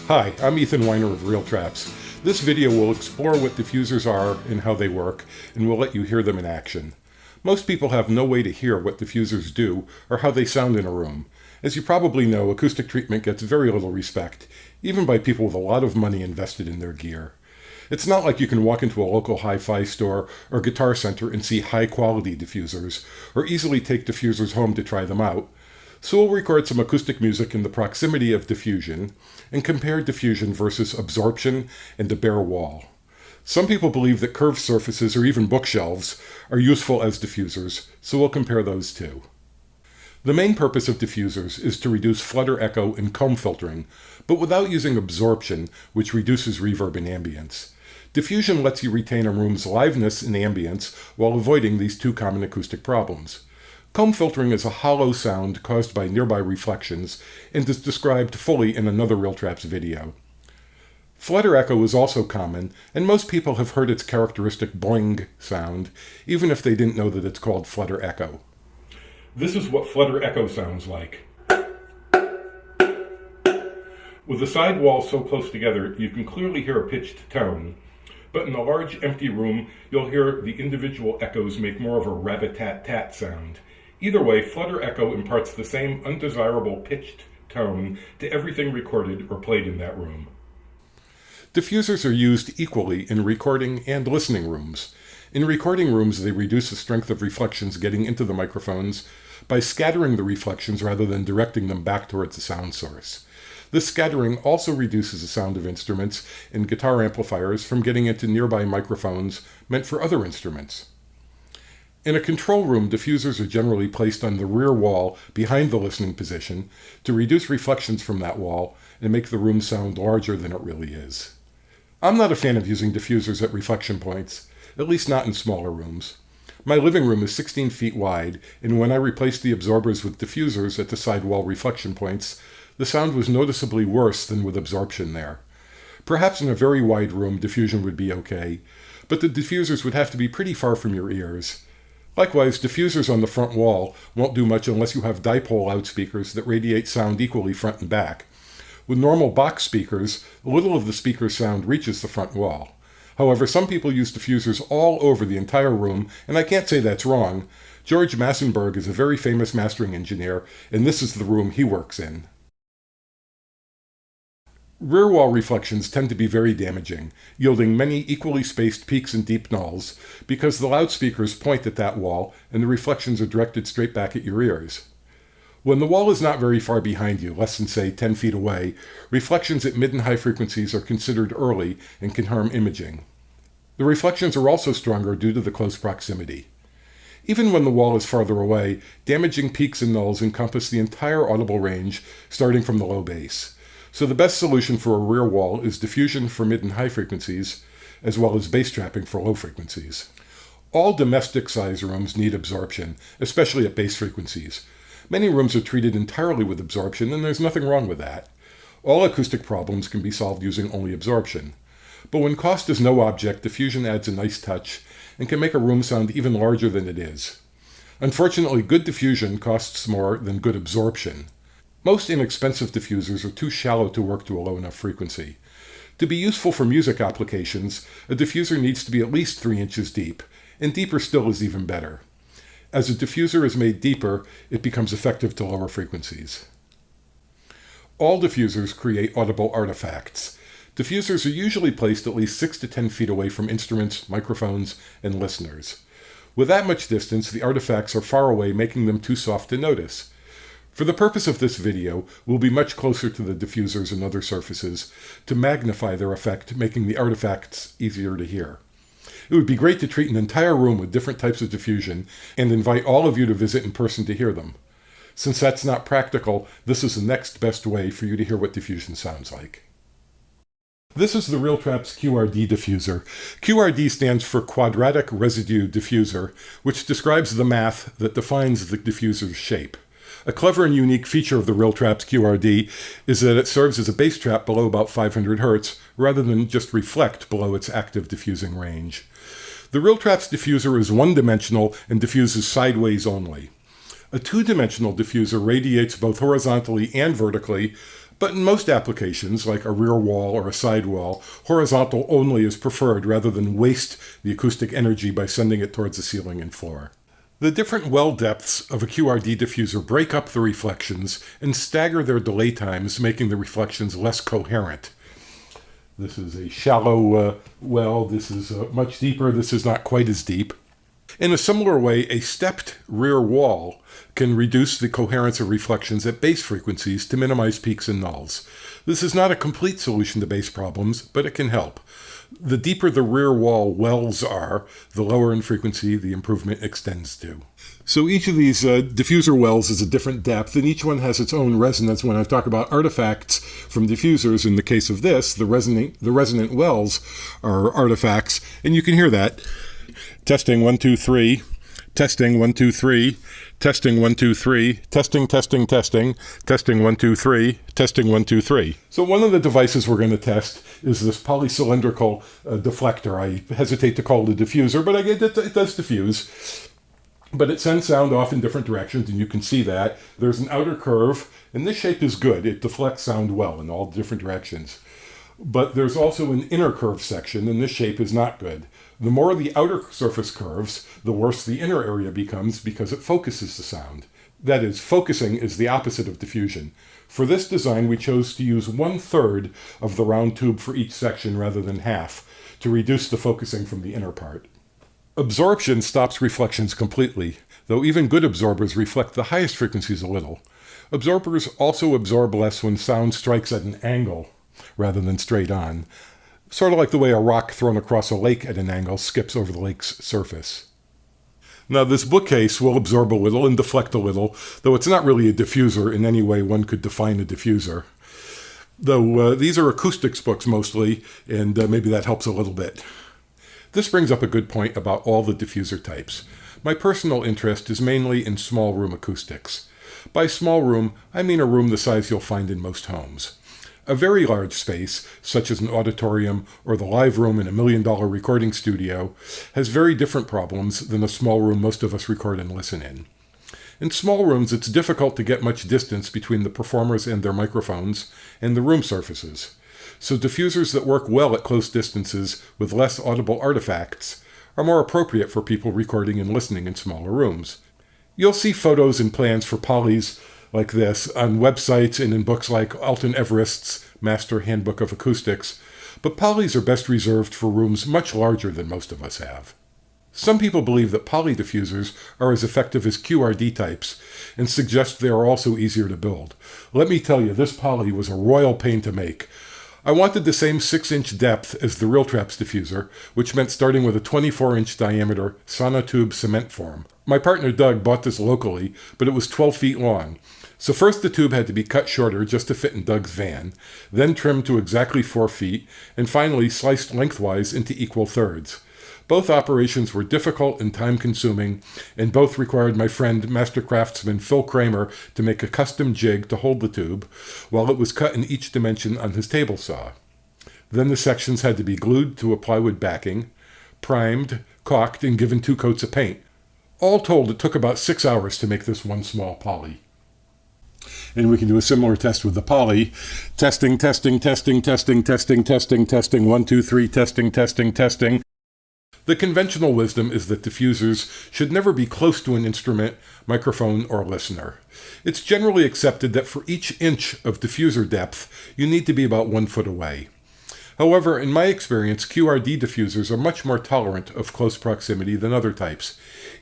Hi, I'm Ethan Weiner of Real Traps. This video will explore what diffusers are and how they work, and we'll let you hear them in action. Most people have no way to hear what diffusers do or how they sound in a room. As you probably know, acoustic treatment gets very little respect, even by people with a lot of money invested in their gear. It's not like you can walk into a local hi-fi store or guitar center and see high-quality diffusers, or easily take diffusers home to try them out. So we'll record some acoustic music in the proximity of diffusion, and compare diffusion versus absorption and a bare wall. Some people believe that curved surfaces or even bookshelves are useful as diffusers, so we'll compare those too. The main purpose of diffusers is to reduce flutter echo and comb filtering, but without using absorption, which reduces reverb and ambience. Diffusion lets you retain a room's liveness and ambience while avoiding these two common acoustic problems. Comb filtering is a hollow sound caused by nearby reflections and is described fully in another Real Traps video. Flutter echo is also common, and most people have heard its characteristic boing sound, even if they didn't know that it's called flutter echo. This is what flutter echo sounds like. With the side walls so close together, you can clearly hear a pitched tone, but in a large empty room, you'll hear the individual echoes make more of a rat-a-tat-tat sound. Either way, flutter echo imparts the same undesirable pitched tone to everything recorded or played in that room. Diffusers are used equally in recording and listening rooms. In recording rooms, they reduce the strength of reflections getting into the microphones by scattering the reflections rather than directing them back towards the sound source. This scattering also reduces the sound of instruments and guitar amplifiers from getting into nearby microphones meant for other instruments. In a control room, diffusers are generally placed on the rear wall behind the listening position to reduce reflections from that wall and make the room sound larger than it really is. I'm not a fan of using diffusers at reflection points, at least not in smaller rooms. My living room is 16 feet wide, and when I replaced the absorbers with diffusers at the sidewall reflection points, the sound was noticeably worse than with absorption there. Perhaps in a very wide room, diffusion would be okay, but the diffusers would have to be pretty far from your ears. Likewise, diffusers on the front wall won't do much unless you have dipole loudspeakers that radiate sound equally front and back. With normal box speakers, little of the speaker's sound reaches the front wall. However, some people use diffusers all over the entire room, and I can't say that's wrong. George Massenburg is a very famous mastering engineer, and this is the room he works in. Rear wall reflections tend to be very damaging, yielding many equally spaced peaks and deep nulls, because the loudspeakers point at that wall and the reflections are directed straight back at your ears. When the wall is not very far behind you, less than say 10 feet away, reflections at mid and high frequencies are considered early and can harm imaging. The reflections are also stronger due to the close proximity. Even when the wall is farther away, damaging peaks and nulls encompass the entire audible range, starting from the low bass. So the best solution for a rear wall is diffusion for mid and high frequencies, as well as bass trapping for low frequencies. All domestic size rooms need absorption, especially at bass frequencies. Many rooms are treated entirely with absorption, and there's nothing wrong with that. All acoustic problems can be solved using only absorption. But when cost is no object, diffusion adds a nice touch and can make a room sound even larger than it is. Unfortunately, good diffusion costs more than good absorption. Most inexpensive diffusers are too shallow to work to a low enough frequency. To be useful for music applications, a diffuser needs to be at least 3 inches deep, and deeper still is even better. As a diffuser is made deeper, it becomes effective to lower frequencies. All diffusers create audible artifacts. Diffusers are usually placed at least 6 to 10 feet away from instruments, microphones, and listeners. With that much distance, the artifacts are far away, making them too soft to notice. For the purpose of this video, we'll be much closer to the diffusers and other surfaces to magnify their effect, making the artifacts easier to hear. It would be great to treat an entire room with different types of diffusion and invite all of you to visit in person to hear them. Since that's not practical, this is the next best way for you to hear what diffusion sounds like. This is the Real Traps QRD diffuser. QRD stands for Quadratic Residue Diffuser, which describes the math that defines the diffuser's shape. A clever and unique feature of the Real Traps QRD is that it serves as a bass trap below about 500 Hz, rather than just reflect below its active diffusing range. The Real Traps diffuser is one-dimensional and diffuses sideways only. A two-dimensional diffuser radiates both horizontally and vertically, But in most applications, like a rear wall or a side wall, horizontal only is preferred rather than waste the acoustic energy by sending it towards the ceiling and floor. The different well depths of a QRD diffuser break up the reflections and stagger their delay times, making the reflections less coherent. This is a shallow well. This is much deeper. This is not quite as deep. In a similar way, a stepped rear wall can reduce the coherence of reflections at bass frequencies to minimize peaks and nulls. This is not a complete solution to bass problems, but it can help. The deeper the rear wall wells are, the lower in frequency the improvement extends to. So each of these diffuser wells is a different depth, and each one has its own resonance. When I talk about artifacts from diffusers, in the case of this, the resonant wells are artifacts, and you can hear that. Testing 1 2 3, testing 1 2 3, testing 1 2 3, testing 1 2 3, testing 1 2 3. So one of the devices we're going to test is this polycylindrical deflector. I hesitate to call it a diffuser, but it does diffuse. But it sends sound off in different directions, and you can see that. There's an outer curve, and this shape is good. It deflects sound well in all different directions. But there's also an inner curve section, and this shape is not good. The more the outer surface curves, the worse the inner area becomes because it focuses the sound. That is, focusing is the opposite of diffusion. For this design, we chose to use 1/3 of the round tube for each section rather than half to reduce the focusing from the inner part. Absorption stops reflections completely, though even good absorbers reflect the highest frequencies a little. Absorbers also absorb less when sound strikes at an angle rather than straight on, sort of like the way a rock thrown across a lake at an angle skips over the lake's surface. Now, this bookcase will absorb a little and deflect a little, though it's not really a diffuser in any way one could define a diffuser. Though these are acoustics books mostly, and maybe that helps a little bit. This brings up a good point about all the diffuser types. My personal interest is mainly in small room acoustics. By small room, I mean a room the size you'll find in most homes. A very large space, such as an auditorium or the live room in a $1 million recording studio, has very different problems than the small room most of us record and listen in. In small rooms, it's difficult to get much distance between the performers and their microphones and the room surfaces. So diffusers that work well at close distances with less audible artifacts are more appropriate for people recording and listening in smaller rooms. You'll see photos and plans for polys like this on websites and in books like Alton Everest's Master Handbook of Acoustics, but polys are best reserved for rooms much larger than most of us have. Some people believe that poly diffusers are as effective as QRD types and suggest they are also easier to build. Let me tell you, this poly was a royal pain to make. I wanted the same 6-inch depth as the Real Traps diffuser, which meant starting with a 24-inch diameter sonotube cement form. My partner Doug bought this locally, but it was 12 feet long. So first the tube had to be cut shorter just to fit in Doug's van, then trimmed to exactly 4 feet, and finally sliced lengthwise into equal thirds. Both operations were difficult and time-consuming, and both required my friend, master craftsman Phil Kramer, to make a custom jig to hold the tube, while it was cut in each dimension on his table saw. Then the sections had to be glued to a plywood backing, primed, caulked, and given 2 coats of paint. All told, it took about 6 hours to make this one small poly. And we can do a similar test with the poly. Testing, 1 2 3, testing. The conventional wisdom is that diffusers should never be close to an instrument, microphone, or listener. It's generally accepted that for each inch of diffuser depth, you need to be about 1 foot away. However, in my experience, QRD diffusers are much more tolerant of close proximity than other types.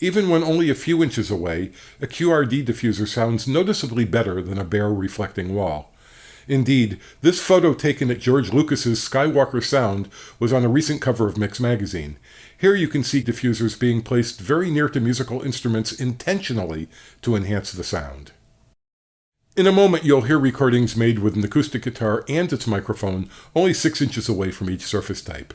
Even when only a few inches away, a QRD diffuser sounds noticeably better than a bare reflecting wall. Indeed, this photo taken at George Lucas's Skywalker Sound was on a recent cover of Mix magazine. Here you can see diffusers being placed very near to musical instruments intentionally to enhance the sound. In a moment, you'll hear recordings made with an acoustic guitar and its microphone only 6 inches away from each surface type.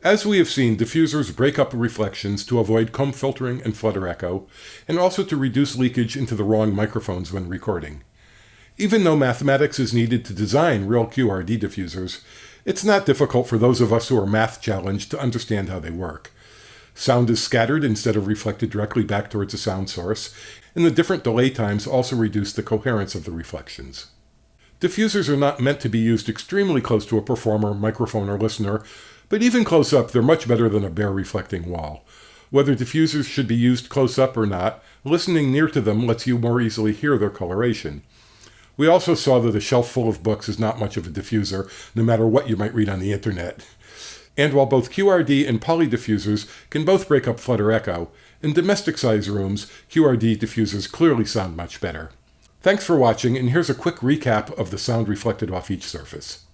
As we have seen, diffusers break up reflections to avoid comb filtering and flutter echo, and also to reduce leakage into the wrong microphones when recording. Even though mathematics is needed to design real QRD diffusers, it's not difficult for those of us who are math challenged to understand how they work. Sound is scattered instead of reflected directly back towards a sound source, and the different delay times also reduce the coherence of the reflections. Diffusers are not meant to be used extremely close to a performer, microphone, or listener, but even close up, they're much better than a bare reflecting wall. Whether diffusers should be used close up or not, listening near to them lets you more easily hear their coloration. We also saw that a shelf full of books is not much of a diffuser, no matter what you might read on the internet. And while both QRD and poly diffusers can both break up flutter echo, in domestic size rooms, QRD diffusers clearly sound much better. Thanks for watching, and here's a quick recap of the sound reflected off each surface.